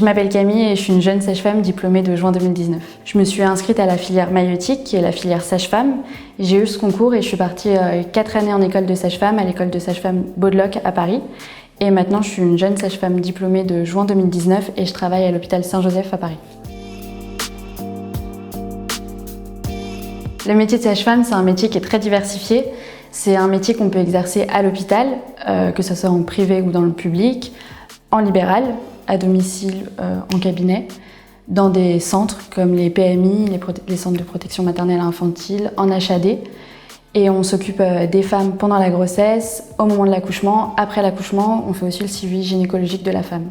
Je m'appelle Camille et je suis une jeune sage-femme diplômée de juin 2019. Je me suis inscrite à la filière maïeutique, qui est la filière sage-femme. J'ai eu ce concours et je suis partie 4 années en école de sage-femme, à l'école de sage-femme Baudeloc à Paris. Et maintenant, je suis une jeune sage-femme diplômée de juin 2019 et je travaille à l'hôpital Saint-Joseph à Paris. Le métier de sage-femme, c'est un métier qui est très diversifié. C'est un métier qu'on peut exercer à l'hôpital, que ce soit en privé ou dans le public, en libéral, à domicile, en cabinet, dans des centres comme les PMI, les centres de protection maternelle et infantile, en HAD. Et on s'occupe des femmes pendant la grossesse, au moment de l'accouchement, après l'accouchement, on fait aussi le suivi gynécologique de la femme.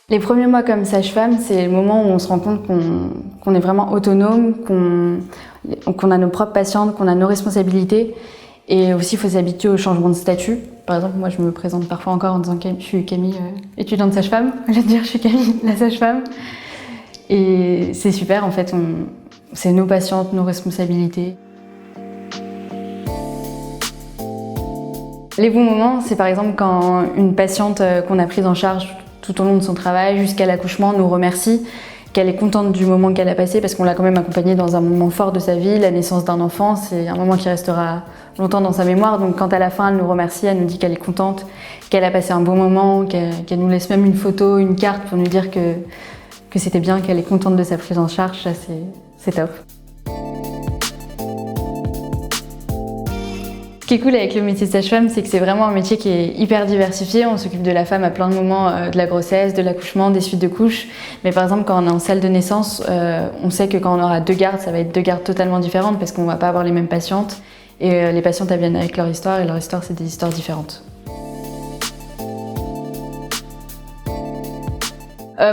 Les premiers mois comme sage-femme, c'est le moment où on se rend compte qu'on est vraiment autonome, qu'on a nos propres patientes, qu'on a nos responsabilités. Et aussi, il faut s'habituer au changement de statut. Par exemple, moi, je me présente parfois encore en disant que je suis Camille, étudiante sage-femme. Je vais dire, je suis Camille, la sage-femme. Et c'est super, en fait, c'est nos patientes, nos responsabilités. Les bons moments, c'est par exemple quand une patiente qu'on a prise en charge tout au long de son travail, jusqu'à l'accouchement, nous remercie, qu'elle est contente du moment qu'elle a passé parce qu'on l'a quand même accompagnée dans un moment fort de sa vie, la naissance d'un enfant, c'est un moment qui restera longtemps dans sa mémoire. Donc quand à la fin elle nous remercie, elle nous dit qu'elle est contente, qu'elle a passé un bon moment, qu'elle nous laisse même une photo, une carte pour nous dire que c'était bien, qu'elle est contente de sa prise en charge, ça c'est top. Ce qui est cool avec le métier de sage-femme, c'est que c'est vraiment un métier qui est hyper diversifié. On s'occupe de la femme à plein de moments de la grossesse, de l'accouchement, des suites de couches. Mais par exemple, quand on est en salle de naissance, on sait que quand on aura 2 gardes, ça va être 2 gardes totalement différentes parce qu'on ne va pas avoir les mêmes patientes. Et les patientes, elles viennent avec leur histoire et leur histoire, c'est des histoires différentes.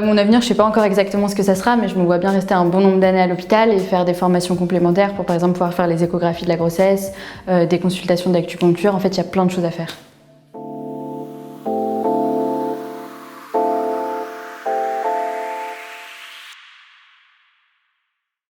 Mon avenir, je ne sais pas encore exactement ce que ça sera, mais je me vois bien rester un bon nombre d'années à l'hôpital et faire des formations complémentaires pour par exemple pouvoir faire les échographies de la grossesse, des consultations d'acupuncture. En fait, il y a plein de choses à faire.